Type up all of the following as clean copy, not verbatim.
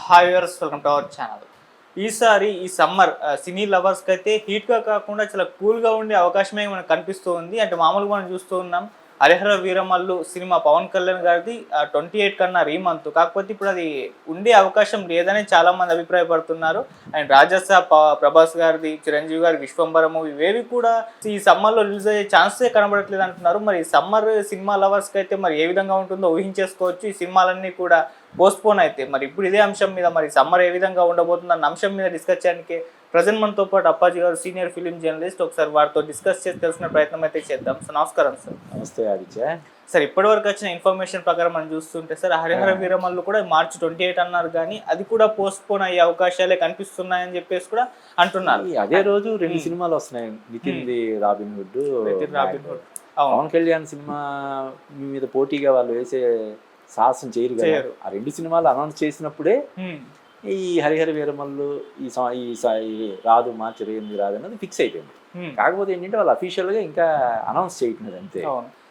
Hi viewers, welcome to our channel. ఈసారి ఈ summer సినీ లవర్స్కి అయితే హీట్గా కాకుండా చాలా కూల్గా ఉండే అవకాశమే మనకు కనిపిస్తూ ఉంది. అంటే మామూలుగా మనం చూస్తూ ఉన్నాం, హరిహర వీరమల్లు సినిమా పవన్ కళ్యాణ్ గారిది 28 కన్నా రీమంత్. కాకపోతే ఇప్పుడు అది ఉండే అవకాశం లేదని చాలామంది అభిప్రాయపడుతున్నారు. అండ్ రాజసాబ్ ప్రభాస్ గారిది, చిరంజీవి గారి విశ్వంబర మూవీ ఇవేవి కూడా ఈ సమ్మర్లో రిలీజ్ అయ్యే ఛాన్సే కనబడట్లేదు అంటున్నారు. మరి సమ్మర్ సినిమా లవర్స్కి అయితే మరి ఏ విధంగా ఉంటుందో ఊహించేసుకోవచ్చు. ఈ సినిమాలన్నీ కూడా పోస్ట్పోన్ అయితే మరి ఇప్పుడు ఇదే అంశం మీద మరి సమ్మర్ ఏ విధంగా ఉండబోతుంది అన్న అంశం మీద డిస్కస్ చేయడానికి ప్రజెంట్ మనతో పాటు అప్పాజీ గారు సీనియర్ ఫిలిం జర్నలిస్ట్. ఒకసారి వారితో డిస్కస్ చేసి తెలిసిన ప్రయత్నం అయితే చేద్దాం. సార్ నమస్కారం. సార్ నమస్తే ఆదిత్య. సార్ ఇప్పటివరకు వచ్చిన ఇన్ఫర్మేషన్ ప్రకారం మనం చూస్తుంటే సార్ హరిహర వీరమల్లు కూడా మార్చి 28 అన్నారు, కానీ అది కూడా పోస్ట్పోన్ అయ్యే అవకాశాలే కనిపిస్తున్నాయని చెప్పేసి కూడా అంటున్నారు. అదే రోజు రెండు సినిమాలు వస్తున్నాయి, Nitin the Robin Hood, Pawan Kalyan సినిమా మీద పోటీగా వాళ్ళు వేసే సాహసం చేయరు కదా. ఆ రెండు సినిమాలు అనౌన్స్ చేసినప్పుడే ఈ హరిహర వీరమల్లు ఈ రాదు, మార్చి 28 రాదు అన్నది ఫిక్స్ అయిపోయింది. కాకపోతే ఏంటంటే వాళ్ళు అఫీషియల్గా ఇంకా అనౌన్స్ చేయట్లేదు అంతే.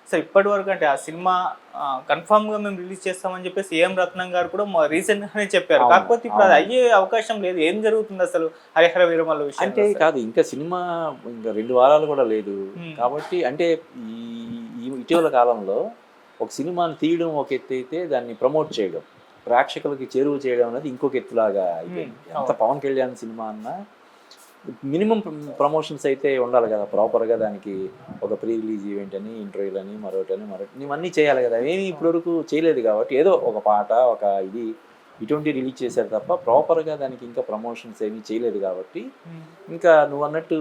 సార్ ఇప్పటి వరకు అంటే ఆ సినిమా కన్ఫామ్ గా మేము రిలీజ్ చేస్తామని చెప్పేసి ఏఎం రత్నం గారు కూడా రీసెంట్ గానే చెప్పారు. కాకపోతే ఇప్పుడు అది అయ్యే అవకాశం లేదు. ఏం జరుగుతుంది అసలు హరిహర వీరమల్లు విషయం అంటే? కాదు, ఇంకా సినిమా ఇంకా 2 వారాలు కూడా లేదు కాబట్టి. అంటే ఈ ఇటీవల కాలంలో ఒక సినిమాని తీయడం ఒక ఎత్తు అయితే, దాన్ని ప్రమోట్ చేయడం, ప్రేక్షకులకి చేరువ చేయడం అనేది ఇంకొక ఎత్తులాగా అయిపోయింది. ఎంత పవన్ కళ్యాణ్ సినిమా అన్నా మినిమం ప్రమోషన్స్ అయితే ఉండాలి కదా ప్రాపర్గా. దానికి ఒక ప్రీ రిలీజ్ ఈవెంట్ అని, ఇంటర్వ్యూలని, మరొకటి ఇవన్నీ చేయాలి కదా. ఏమీ ఇప్పటివరకు చేయలేదు కాబట్టి ఏదో ఒక పాట, ఒక ఇటువంటి రిలీజ్ చేశారు తప్ప ప్రాపర్గా దానికి ఇంకా ప్రమోషన్స్ ఏమీ చేయలేదు కాబట్టి. ఇంకా నువ్వు అన్నట్టు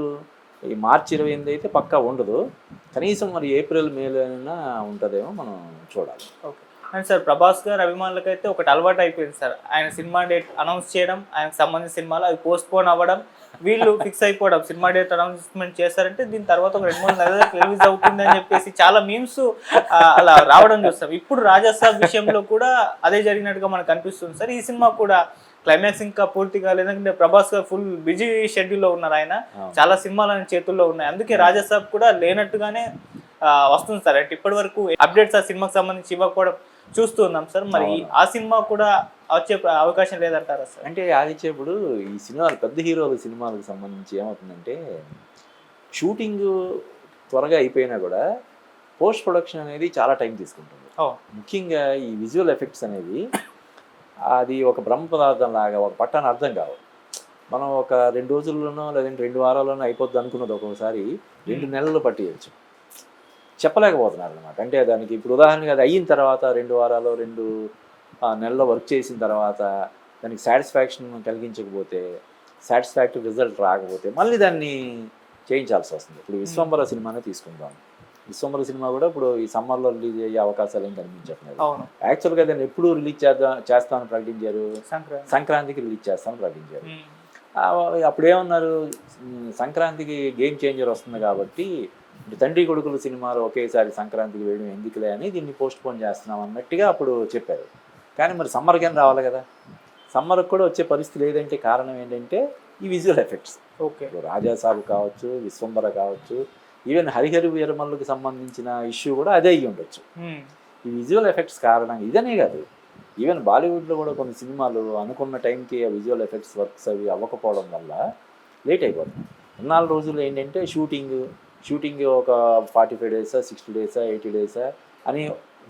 ఈ మార్చి 28 అయితే పక్కా ఉండదు, కనీసం మరి ఏప్రిల్ మేలోనైనా ఉంటుందేమో, మనం చూడాలి. ఓకే. అండ్ సార్ ప్రభాస్ గారు అభిమానులకైతే ఒకటి అలవాటు అయిపోయింది సార్, ఆయన సినిమా డేట్ అనౌన్స్ చేయడం, ఆయనకు సంబంధించిన సినిమాలు అవి పోస్ట్పోన్ అవ్వడం, వీళ్ళు ఫిక్స్ అయిపోవడం. సినిమా డేట్ అనౌన్స్మెంట్ చేశారంటే దీని తర్వాత ఒక 2-3 నెలలకు రిలీజ్ అవుతుంది అని చెప్పేసి చాలా మీమ్స్ అలా రావడం చూస్తాం. ఇప్పుడు రాజసాబ్ విషయంలో కూడా అదే జరిగినట్టుగా మనకు అనిపిస్తుంది సార్. ఈ సినిమా కూడా క్లైమాక్స్ ఇంకా పూర్తి కాలేదు, ఎందుకంటే ప్రభాస్ గారు ఫుల్ బిజీ షెడ్యూల్లో ఉన్నారు. ఆయన చాలా సినిమాలు ఆయన చేతుల్లో ఉన్నాయి. అందుకే రాజసాబ్ కూడా లేనట్టుగానే వస్తుంది సార్. అంటే ఇప్పటి వరకు అప్డేట్స్ ఆ సినిమాకి సంబంధించి ఇవ్వకపోవడం చూస్తూ ఉన్నాం సార్. మరి ఆ సినిమా కూడా వచ్చే అవకాశం లేదంటారా సార్? అంటే ఆదిత్య, ఇప్పుడు ఈ సినిమాలు పెద్ద హీరోల సినిమాలకు సంబంధించి ఏమవుతుందంటే, షూటింగ్ త్వరగా అయిపోయినా కూడా పోస్ట్ ప్రొడక్షన్ అనేది చాలా టైం తీసుకుంటుంది. ముఖ్యంగా ఈ విజువల్ ఎఫెక్ట్స్ అనేవి అది ఒక బ్రహ్మ పదార్థం లాగా, ఒక పట్టాన్ని అర్థం కావు. మనం ఒక 2 రోజుల్లోనో లేదంటే 2 వారాల్లోనో అయిపోద్ది అనుకున్నది ఒక్కొక్కసారి 2 నెలలు పట్టేయచ్చు. చెప్పలేకపోతున్నారు అనమాట. అంటే దానికి ఇప్పుడు ఉదాహరణగా అది అయిన తర్వాత 2 వారాలు 2 నెలల్లో వర్క్ చేసిన తర్వాత దానికి సాటిస్ఫాక్షన్ కలిగించకపోతే, సాటిస్ఫాక్టరీ రిజల్ట్ రాకపోతే మళ్ళీ దాన్ని చేయించాల్సి వస్తుంది. ఇప్పుడు విశ్వంబర సినిమానే తీసుకుందాం. విశ్వంబర సినిమా కూడా ఇప్పుడు ఈ సమ్మర్లో రిలీజ్ అయ్యే అవకాశాలు ఏం కనిపించట్లేదు. యాక్చువల్గా దాన్ని ఎప్పుడు రిలీజ్ చేస్తామని ప్రకటించారు, సంక్రాంతికి రిలీజ్ చేస్తామని ప్రకటించారు. అప్పుడేమన్నారు, సంక్రాంతికి గేమ్ చేంజర్ వస్తుంది కాబట్టి తండ్రి కొడుకుల సినిమాలు ఒకేసారి సంక్రాంతికి వేయడం ఎందుకులే అని దీన్ని పోస్ట్ పోన్ చేస్తున్నాం అన్నట్టుగా అప్పుడు చెప్పారు. కానీ మరి సమ్మర్కి ఏం రావాలి కదా, సమ్మర్కి కూడా వచ్చే పరిస్థితి లేదంటే కారణం ఏంటంటే ఈ విజువల్ ఎఫెక్ట్స్. ఓకే, రాజాసాబు కావచ్చు, విశ్వంబర కావచ్చు, ఈవెన్ హరిహర వీరమల్లుకి సంబంధించిన ఇష్యూ కూడా అదే అయ్యి ఉండొచ్చు. ఈ విజువల్ ఎఫెక్ట్స్ కారణంగా ఇదనే కాదు, ఈవెన్ బాలీవుడ్లో కూడా కొన్ని సినిమాలు అనుకున్న టైంకి ఆ విజువల్ ఎఫెక్ట్స్ వర్క్స్ అవి అవ్వకపోవడం వల్ల లేట్ అయిపోతుంది. 4 రోజులు ఏంటంటే షూటింగ్ ఒక 45 డేసా, 60 డేసా, 80 డేసా అని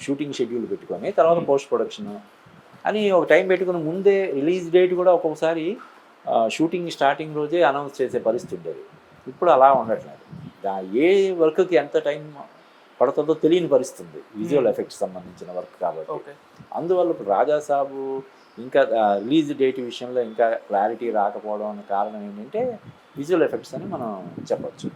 షూటింగ్ షెడ్యూల్ పెట్టుకొని తర్వాత పోస్ట్ ప్రొడక్షన్ అని ఒక టైం పెట్టుకుని ముందే రిలీజ్ డేట్ కూడా ఒక్కొక్కసారి షూటింగ్ స్టార్టింగ్ రోజే అనౌన్స్ చేసే పరిస్థితి ఉండేది. ఇప్పుడు అలా ఉండట్లేదు. ఏ వర్క్కి ఎంత టైం పడుతుందో తెలియని పరిస్థితి, విజువల్ ఎఫెక్ట్స్ సంబంధించిన వర్క్ కాబట్టి. అందువల్ల ఇప్పుడు రాజాసాబు ఇంకా రిలీజ్ డేట్ విషయంలో ఇంకా క్లారిటీ రాకపోవడం అనే కారణం ఏంటంటే విజువల్ ఎఫెక్ట్స్ అని మనం చెప్పచ్చు.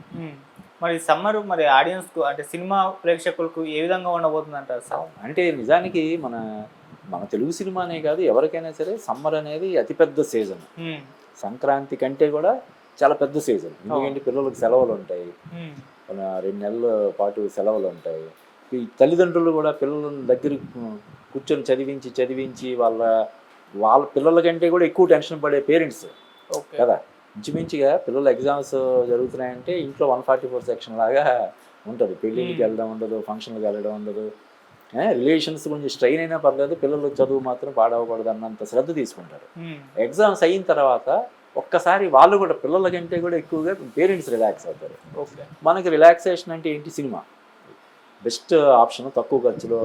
మరి సమ్మర్ మరి ఆడియన్స్కు అంటే సినిమా ప్రేక్షకులకు ఏ విధంగా ఉండబోతుంది అంటారు సార్? అంటే నిజానికి మన తెలుగు సినిమానే కాదు, ఎవరికైనా సరే సమ్మర్ అనేది అతిపెద్ద సీజన్. సంక్రాంతి కంటే కూడా చాలా పెద్ద సీజన్. ఎందుకంటే పిల్లలకు సెలవులు ఉంటాయి, 2 నెలల పాటు సెలవులు ఉంటాయి. ఈ తల్లిదండ్రులు కూడా పిల్లల దగ్గర కూర్చొని చదివించి వాళ్ళ పిల్లల కంటే కూడా ఎక్కువ టెన్షన్ పడే పేరెంట్స్ కదా. ఇంచుమించుగా పిల్లల ఎగ్జామ్స్ జరుగుతున్నాయంటే ఇంట్లో 144 సెక్షన్ లాగా ఉంటుంది. పెళ్ళిళ్ళకి వెళ్ళడం ఉండదు, ఫంక్షన్లకు వెళ్ళడం ఉండదు, రిలేషన్స్ కొంచెం స్ట్రెయిన్ అయినా పర్లేదు, పిల్లలు చదువు మాత్రం పాడవకూడదు అన్నంత శ్రద్ధ తీసుకుంటారు. ఎగ్జామ్స్ అయిన తర్వాత ఒక్కసారి వాళ్ళు కూడా పిల్లల కంటే కూడా ఎక్కువగా పేరెంట్స్ రిలాక్స్ అవుతారు. మనకి రిలాక్సేషన్ అంటే ఏంటి? Cinema best option. తక్కువ ఖర్చులో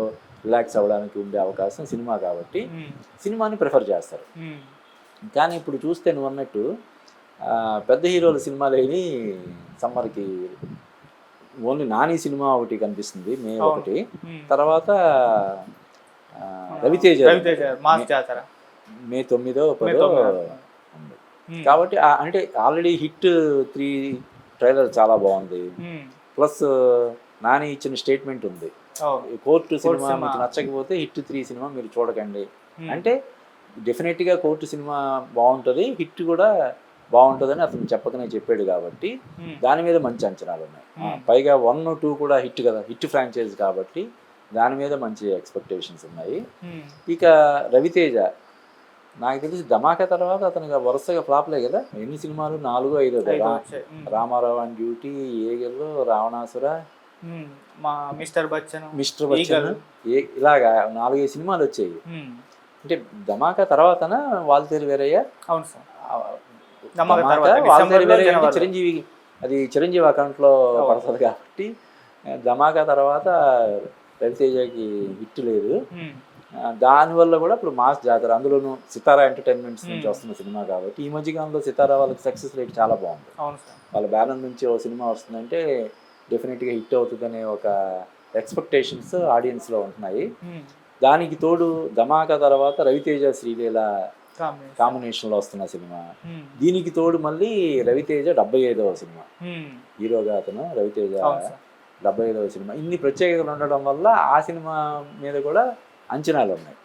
రిలాక్స్ అవ్వడానికి ఉండే అవకాశం సినిమా కాబట్టి సినిమాని ప్రిఫర్ చేస్తారు. కానీ ఇప్పుడు చూస్తే నువ్వు అన్నట్టు పెద్ద హీరోల సినిమాలు ఏవి సమ్మర్కి ఓన్లీ నాని సినిమా ఒకటి కనిపిస్తుంది మే 1, తర్వాత రవితేజ మే 9 ఉంది. కాబట్టి అంటే ఆల్రెడీ హిట్ 3 ట్రైలర్ చాలా బాగుంది. ప్లస్ నాని ఇచ్చిన స్టేట్మెంట్ ఉంది, కోర్టు సినిమా మీకు నచ్చకపోతే హిట్ 3 సినిమా మీరు చూడకండి అంటే డెఫినెట్గా కోర్టు సినిమా బాగుంటుంది, హిట్ కూడా బాగుంటుందని అతను చెప్పకనే చెప్పాడు కాబట్టి దాని మీద మంచి అంచనాలు ఉన్నాయి. పైగా 1, 2 కూడా హిట్ కదా, హిట్ ఫ్రాంచైజ్ కాబట్టి దాని మీద మంచి ఎక్స్పెక్టేషన్స్ ఉన్నాయి. ఇక రవితేజ నాకు తెలిసి ధమాకా తర్వాత అతనికి వరుసగా ఫ్లాప్లే కదా, ఎన్ని సినిమాలు 4, 5 రామారావు అండ్ డ్యూటీ, ఏగెల్లో, రావణాసుర, మిస్టర్ బచ్చన్ ఇలాగా 4, 5 సినిమాలు వచ్చాయి. అంటే ధమాకా తర్వాతనా వాల్తేరు వీరయ్య? అవును సార్, చిరంజీవి, అది చిరంజీవి అకౌంట్లో పడుతుంది కాబట్టి ధమాకా తర్వాత రవితేజకి హిట్ లేదు. దానివల్ల కూడా ఇప్పుడు మాస్ జాతర, అందులోనూ సితారా ఎంటర్టైన్మెంట్స్ నుంచి వస్తున్న సినిమా కాబట్టి ఈ మధ్యకాలంలో సితారా వాళ్ళకి సక్సెస్ రేట్ చాలా బాగుంది. వాళ్ళ బ్యానర్ నుంచి ఓ సినిమా వస్తుందంటే డెఫినెట్గా హిట్ అవుతుందనే ఒక ఎక్స్పెక్టేషన్స్ ఆడియన్స్లో ఉంటున్నాయి. దానికి తోడు ధమాకా తర్వాత రవితేజ శ్రీలీల కాంబినేషన్లో వస్తున్న సినిమా, దీనికి తోడు మళ్ళీ రవితేజ 75వ సినిమా, హీరోగా అతను రవితేజ 75వ సినిమా. ఇన్ని ప్రత్యేకతలు ఉండడం వల్ల ఆ సినిమా మీద కూడా అంచనాలు ఉన్నాయి.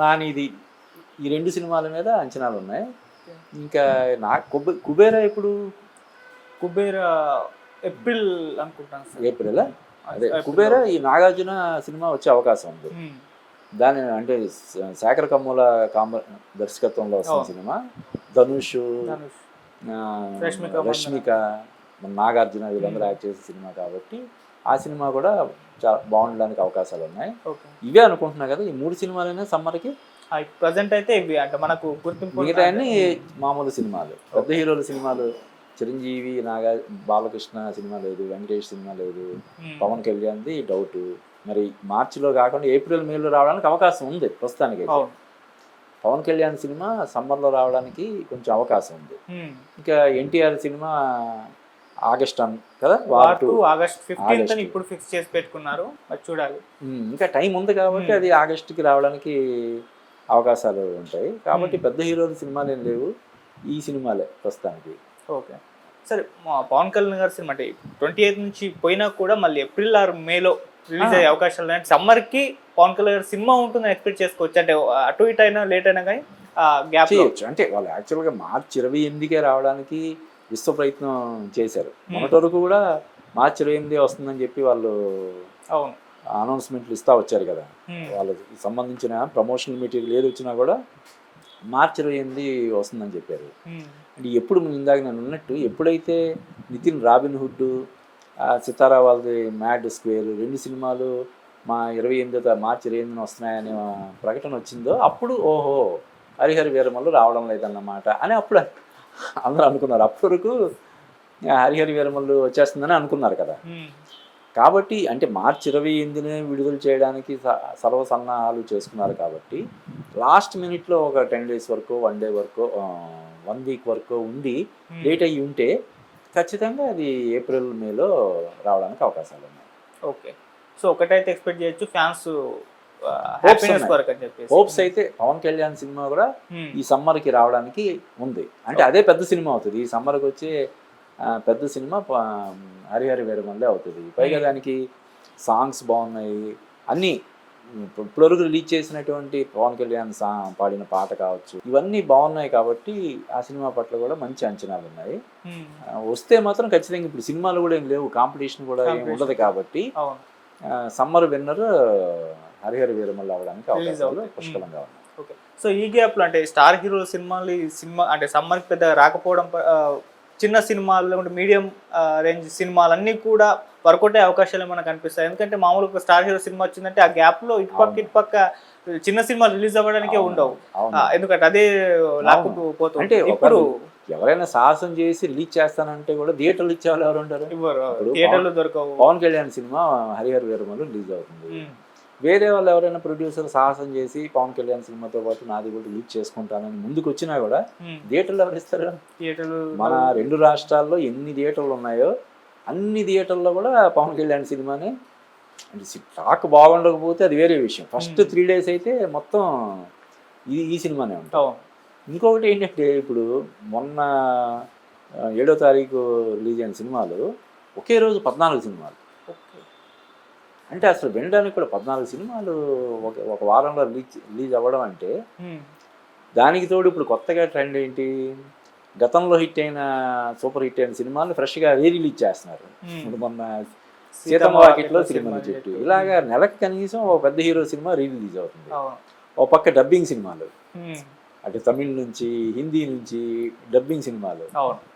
నానిది ఈ 2 సినిమాల మీద అంచనాలు ఉన్నాయి. ఇంకా కుబేరా ఎప్పుడు? కుబేరా ఏప్రిల్ అనుకుంటాను. ఏప్రిల్? అదే కుబేరా ఈ నాగార్జున సినిమా వచ్చే అవకాశం ఉంది. దాని అంటే శేఖర్ కమ్ముల దర్శకత్వంలో వస్తున్న సినిమా, ధనుష్, రష్మిక, నాగార్జున వీళ్ళందరూ యాక్ట్ చేసే సినిమా కాబట్టి ఆ సినిమా కూడా చాలా బాగుండడానికి అవకాశాలు ఉన్నాయి. ఇవే అనుకుంటున్నా కదా, ఈ 3 సినిమాలైనా సమ్మర్కి ప్రజెంట్ అయితే ఇవి అంటే మనకు గుర్తింపు. మిగతా అన్ని మామూలు సినిమాలు, పెద్ద హీరోల సినిమాలు. చిరంజీవి, బాలకృష్ణ సినిమా లేదు, వెంకటేష్ సినిమా లేదు, పవన్ కళ్యాణ్ది డౌట్. మరి మార్చిలో కాకుండా ఏప్రిల్, మేలో రావడానికి అవకాశం ఉంది ప్రస్తుతానికి. పవన్ కళ్యాణ్ సినిమా సమ్మర్లో రావడానికి కొంచెం అవకాశం ఉంది. ఇంకా ఎన్టీఆర్ సినిమా ఆగస్ట్ కదా, ఆగస్ట్ 15 ఇప్పుడు ఫిక్స్ చేసి పెట్టుకున్నారు, చూడాలి. ఇంకా టైం ఉంది కాబట్టి అది ఆగస్టుకి రావడానికి అవకాశాలు ఉంటాయి. కాబట్టి పెద్ద హీరోల సినిమాలు ఏం లేవు, ఈ సినిమాలే ప్రస్తుతానికి. ఓకే సరే, పవన్ కళ్యాణ్ గారి సినిమా అంటే 28 నుంచి పోయినా కూడా మళ్ళీ ఏప్రిల్ ఆర్ మేలో రిలీజ్ అయ్యే అవకాశాలు ఉన్నాయి. సమ్మర్కి పవన్ కళ్యాణ్ గారి సినిమా ఉంటుందని ఎక్స్పెక్ట్ చేసుకోవచ్చు. అంటే అటు ఇటు అయినా లేట్ అయినా కానీ గ్యాప్ చేయొచ్చు. అంటే వాళ్ళు యాక్చువల్గా మార్చి 28కే రావడానికి విశ్వ ప్రయత్నం చేశారు. మొన్నటి వరకు కూడా మార్చి 28 వస్తుందని చెప్పి వాళ్ళు అనౌన్స్మెంట్లు ఇస్తూ వచ్చారు కదా. వాళ్ళకి సంబంధించిన ప్రమోషనల్ మెటీరియల్ ఏది వచ్చినా కూడా మార్చి 28 వస్తుందని చెప్పారు. అంటే ఎప్పుడు ఇందాక నేను ఉన్నట్టు ఎప్పుడైతే నితిన్ రాబిన్హుడ్, సితారా వాళ్ళది మ్యాడ్ స్క్వేర్ 2 సినిమాలు మార్చి 28 వస్తున్నాయనే ప్రకటన వచ్చిందో అప్పుడు ఓహో హరిహర వీరమల్లు రావడం లేదన్నమాట అని అప్పుడు అందరూ అనుకున్నారు. అప్పటి వరకు హరిహర వీరమల్లు వచ్చేస్తుందని అనుకున్నారు కదా. కాబట్టి అంటే మార్చి 28నే విడుదల చేయడానికి సర్వసన్నాహాలు చేసుకున్నారు. కాబట్టి లాస్ట్ మినిట్లో ఒక 10 days వరకు, 1 day వరకు, 1 week వరకు ఉండి లేట్ అయ్యి ఉంటే ఖచ్చితంగా అది ఏప్రిల్, మేలో రావడానికి అవకాశాలు ఉన్నాయి. ఓకే, సో ఒకటైతే ఎక్స్పెక్ట్ చేయొచ్చు, ఫ్యాన్స్ హోప్స్ అయితే పవన్ కళ్యాణ్ సినిమా కూడా ఈ సమ్మర్కి రావడానికి ఉంది. అంటే అదే పెద్ద సినిమా అవుతుంది ఈ సమ్మర్కి వచ్చే పెద్ద సినిమా హరిహర వీరమల్లే అవుతుంది. పైగా దానికి సాంగ్స్ బాగున్నాయి, అన్నీ ఇప్పటివరకు రిలీజ్ చేసినటువంటి పవన్ కళ్యాణ్ పాడిన పాట కావచ్చు, ఇవన్నీ బాగున్నాయి. కాబట్టి ఆ సినిమా పట్ల కూడా మంచి అంచనాలు ఉన్నాయి. వస్తే మాత్రం ఖచ్చితంగా ఇప్పుడు సినిమాలు కూడా ఏం లేవు, కాంపిటీషన్ కూడా ఏమి ఉండదు. కాబట్టి సమ్మర్ విన్నర్ హరిహర వీరమల్లు అవ్వడానికి అవకాశాలు పుష్కలంగా ఉన్నాయి. ఓకే, సో ఈ గ్యాప్లో అంటే స్టార్ హీరోల సినిమా అంటే సమ్మర్కి పెద్ద రాకపోవడం చిన్న సినిమాలు లేకుంటే మీడియం రేంజ్ సినిమాలన్నీ కూడా వర్కౌట్ అయ్యే అవకాశాలు మనకు కనిపిస్తాయి. ఎందుకంటే మామూలుగా ఒక స్టార్ హీరో సినిమా వచ్చిందంటే ఆ గ్యాప్లో ఇటుపక్క చిన్న సినిమాలు రిలీజ్ అవ్వడానికే ఉండవు. ఎందుకంటే అదే లాక్కుపోతుంది. అంటే ఇప్పుడు ఎవరైనా సాహసం చేసి రిలీజ్ చేస్తానంటే కూడా థియేటర్లు ఇచ్చేవాళ్ళు ఎవరు ఉంటారు? థియేటర్లు దొరకవు. పవన్ కళ్యాణ్ సినిమా హరిహర వీరమల్లు రిలీజ్ అవుతుంది. వేరే వాళ్ళు ఎవరైనా ప్రొడ్యూసర్ సాహసం చేసి పవన్ కళ్యాణ్ సినిమాతో పాటు నాది కూడా రిలీజ్ చేసుకుంటానని ముందుకు వచ్చినా కూడా థియేటర్లు ఎవరు ఇస్తారు? మన 2 రాష్ట్రాల్లో ఎన్ని థియేటర్లు ఉన్నాయో అన్ని థియేటర్లో కూడా పవన్ కళ్యాణ్ సినిమాని అంటే టాక్ బాగుండకపోతే అది వేరే విషయం. ఫస్ట్ 3 days అయితే మొత్తం ఈ సినిమానే ఉంటాం. ఇంకొకటి ఏంటంటే ఇప్పుడు మొన్న 7వ తారీఖు రిలీజ్ అయిన సినిమాలు ఒకే రోజు 14 సినిమాలు. అంటే అసలు వినడానికి కూడా 14 సినిమాలు ఒక వారంలో రిలీజ్ అవ్వడం అంటే దానికి తోడు ఇప్పుడు కొత్తగా ట్రెండ్ ఏంటి, గతంలో హిట్ అయిన సూపర్ హిట్ అయిన సినిమాలు ఫ్రెష్గా రిలీజ్ చేస్తున్నారు. ఇప్పుడు మొన్న సీతమ్మ వాకిట్లో సినిమా చెట్టు ఇలాగా నెలకు కనీసం ఒక పెద్ద హీరో సినిమా రిలీజ్ అవుతుంది. ఒక పక్క డబ్బింగ్ సినిమాలు అంటే తమిళ్ నుంచి హిందీ నుంచి డబ్బింగ్ సినిమాలు.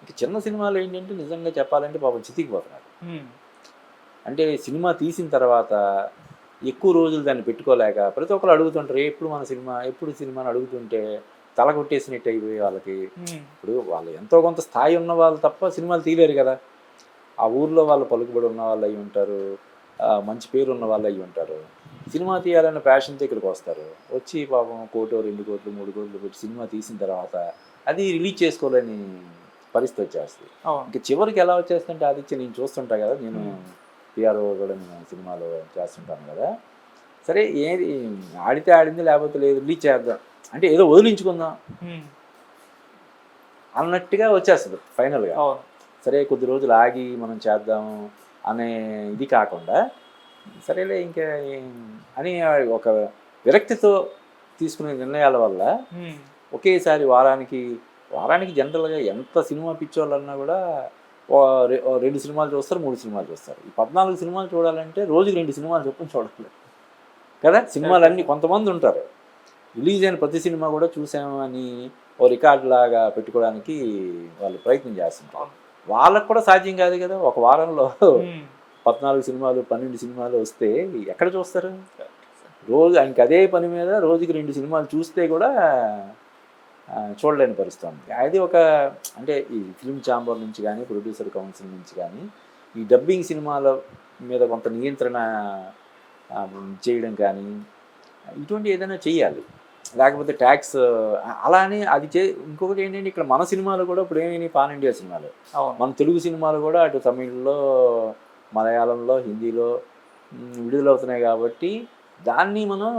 ఇంకా చిన్న సినిమాలు ఏంటంటే నిజంగా చెప్పాలంటే పాపం చితికిపోతున్నారు. అంటే సినిమా తీసిన తర్వాత ఎక్కువ రోజులు దాన్ని పెట్టుకోలేక ప్రతి ఒక్కరు అడుగుతుంటారు ఎప్పుడు సినిమాని అడుగుతుంటే తల కొట్టేసినట్టు అయిపోయి వాళ్ళకి. ఇప్పుడు వాళ్ళు ఎంతో కొంత స్థాయి ఉన్న వాళ్ళు తప్ప సినిమాలు తీయలేరు కదా. ఆ ఊర్లో వాళ్ళు పలుకుబడి ఉన్న వాళ్ళు అయి ఉంటారు, మంచి పేరు ఉన్న వాళ్ళు అయి ఉంటారు. సినిమా తీయాలన్న ప్యాషన్తో ఇక్కడికి వస్తారు. వచ్చి పాపం 1 కోటి 2 కోట్లు 3 కోట్లు పెట్టి సినిమా తీసిన తర్వాత అది రిలీజ్ చేసుకోలేని పరిస్థితి వచ్చేస్తుంది. ఇంకా చివరికి ఎలా వచ్చేస్తుంటే ఆదిత్య నేను చూస్తుంటా కదా, నేను పిఆర్ఓ కూడా నేను సినిమాలో చేస్తుంటాను కదా, సరే ఏది ఆడితే ఆడింది లేకపోతే లేదు రిలీజ్ చేద్దాం అంటే ఏదో వదిలించుకుందాం అన్నట్టుగా వచ్చేస్తుంది ఫైనల్గా. సరే కొద్ది రోజులు ఆగి మనం చేద్దాం అనే ఇది కాకుండా సరేలే ఇంకా అని ఒక విరక్తితో తీసుకునే నిర్ణయాల వల్ల ఒకేసారి వారానికి జనరల్గా ఎంత సినిమా పిచ్చోళ్ళన్నా కూడా 2 సినిమాలు చూస్తారు, 3 సినిమాలు చూస్తారు. ఈ 14 సినిమాలు చూడాలంటే రోజుకి 2 సినిమాలు చొప్పున చూడాలి కదా. సినిమాలన్నీ కొంతమంది ఉంటారు రిలీజ్ అయిన ప్రతి సినిమా కూడా చూసాము అని ఓ రికార్డు లాగా పెట్టుకోవడానికి వాళ్ళు ప్రయత్నం చేస్తుంటారు. వాళ్ళకు కూడా సాధ్యం కాదు కదా. ఒక వారంలో 14 సినిమాలు 12 సినిమాలు వస్తే ఎక్కడ చూస్తారు? రోజు ఆయనకి అదే పని మీద రోజుకి 2 సినిమాలు చూస్తే కూడా చూడలేని పరిస్థితి ఉంది. అది ఒక అంటే ఈ ఫిల్మ్ ఛాంబర్ నుంచి కానీ ప్రొడ్యూసర్ కౌన్సిల్ నుంచి కానీ ఈ డబ్బింగ్ సినిమాల మీద కొంత నియంత్రణ చేయడం కానీ ఇటువంటి ఏదైనా చేయాలి. లేకపోతే ట్యాక్స్ అలానే అది ఇంకొకటి ఏంటంటే ఇక్కడ మన సినిమాలు కూడా ఇప్పుడు ఏమైనా పాన్ ఇండియా సినిమాలు, మన తెలుగు సినిమాలు కూడా అటు తమిళ్లో మలయాళంలో హిందీలో విడుదలవుతున్నాయి కాబట్టి దాన్ని మనం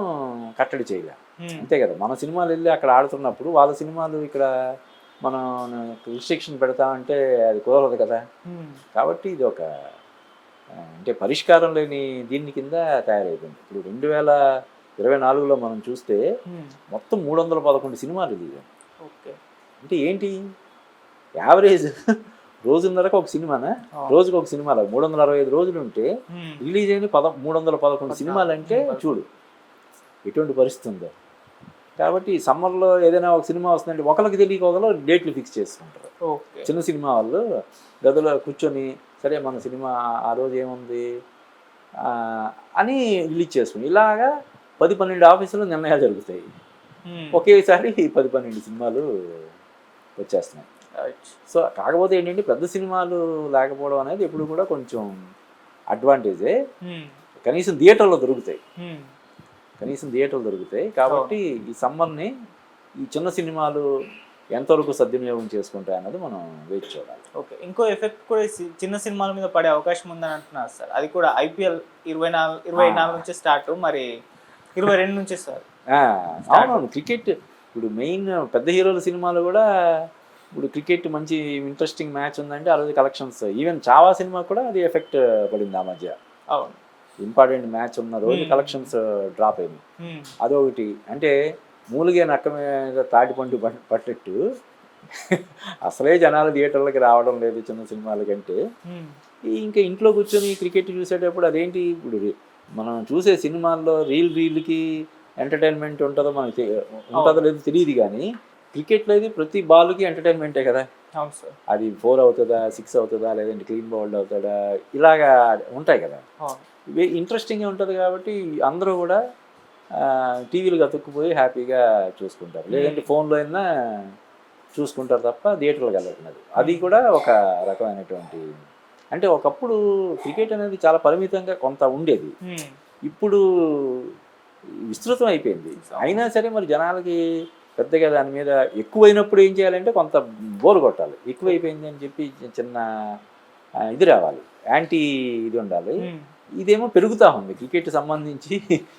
కట్టడి చేయలేం. అంతే కదా. మన సినిమాలు వెళ్ళి అక్కడ ఆడుతున్నప్పుడు వాళ్ళ సినిమాలు ఇక్కడ మనం రిస్ట్రిక్షన్ పెడతామంటే అది కుదరదు కదా. కాబట్టి ఇది ఒక అంటే పరిష్కారం లేని దీని కింద తయారైపోయింది. ఇప్పుడు 2024లో మనం చూస్తే మొత్తం 311 సినిమాలు రిలీజ్ అయ్యాయి. అంటే ఏంటి యావరేజ్ రోజున్నరకు ఒక సినిమానా, రోజుకు ఒక సినిమా 365 రోజులు ఉంటే రిలీజ్ అయిన 311 సినిమాలు అంటే చూడు ఎటువంటి పరిస్థితి ఉందో. కాబట్టి సమ్మర్లో ఏదైనా ఒక సినిమా వస్తుందంటే ఒకరికి తెలియక ఒకరు డేట్లు ఫిక్స్ చేసుకుంటారు. చిన్న సినిమా వాళ్ళు గదిలో కూర్చొని సరే మన సినిమా ఆ రోజు ఏముంది అని రిలీజ్ చేసుకుని ఇలాగా 10-12 ఆఫీసులు నిర్ణయాలు జరుగుతాయి. ఒకేసారి 10-12 సినిమాలు వచ్చేస్తున్నాయి. సో కాకపోతే ఏంటంటే పెద్ద సినిమాలు లేకపోవడం అనేది ఎప్పుడు కూడా కొంచెం అడ్వాంటేజే. కనీసం థియేటర్లో దొరుకుతాయి. కాబట్టి ఈ సమ్మర్ని ఈ చిన్న సినిమాలు ఎంతవరకు సద్వినియోగం చేసుకుంటాయి అన్నది మనం వేచి చూడాలి. ఓకే, ఇంకో ఎఫెక్ట్ కూడా చిన్న సినిమాల మీద పడే అవకాశం ఉందని అంటున్నారు సార్. అది కూడా IPL 24 నుంచి స్టార్ట్, మరి 22 నుంచి సార్. అవునవును, క్రికెట్ ఇప్పుడు మెయిన్ పెద్ద హీరోల సినిమాలు కూడా ఇప్పుడు క్రికెట్ మంచి ఇంట్రెస్టింగ్ మ్యాచ్ ఉందంటే ఆ రోజు కలెక్షన్స్, ఈవెన్ చావా సినిమా కూడా అది ఎఫెక్ట్ పడింది ఆ మధ్య. అవును, ఇంపార్టెంట్ మ్యాచ్ ఉన్న రోజు కలెక్షన్స్ డ్రాప్ అయింది. అదొకటి. అంటే మూలిగే నక్క మీద తాటిపండు పట్టేట్టు అసలే జనాలు థియేటర్లకి రావడం లేదు చిన్న సినిమాల కంటే. ఇంకా ఇంట్లో కూర్చొని క్రికెట్ చూసేటప్పుడు అదేంటి ఇప్పుడు మనం చూసే సినిమాల్లో రీల్కి ఎంటర్టైన్మెంట్ ఉంటుందో మనకి ఉంటుందో లేదో తెలియదు, కానీ క్రికెట్లో అయితే ప్రతి బాల్కి ఎంటర్టైన్మెంటే కదా. అవును సార్. అది 4 అవుతుందా 6 అవుతుందా లేదంటే క్లీన్ బౌల్డ్ అవుతాడా ఇలాగా ఉంటాయి కదా. అవును. ఇవి ఇంట్రెస్టింగ్గా ఉంటుంది కాబట్టి అందరూ కూడా టీవీలు అతుక్కుపోయి హ్యాపీగా చూసుకుంటారు, లేదంటే ఫోన్లో అయినా చూసుకుంటారు తప్ప థియేటర్లకు వెళ్ళట్లేదు. అది కూడా ఒక రకమైనటువంటి, అంటే ఒకప్పుడు క్రికెట్ అనేది చాలా పరిమితంగా కొంత ఉండేది, ఇప్పుడు విస్తృతం అయిపోయింది. అయినా సరే మరి జనాలకి పెద్దగా దాని మీద ఎక్కువైనప్పుడు ఏం చేయాలంటే కొంత బోర్ కొట్టాలి, ఎక్కువైపోయింది అని చెప్పి చిన్న ఇది రావాలి, యాంటీ ఇది ఉండాలి. ఇదేమో పెరుగుతూ ఉంది క్రికెట్ సంబంధించి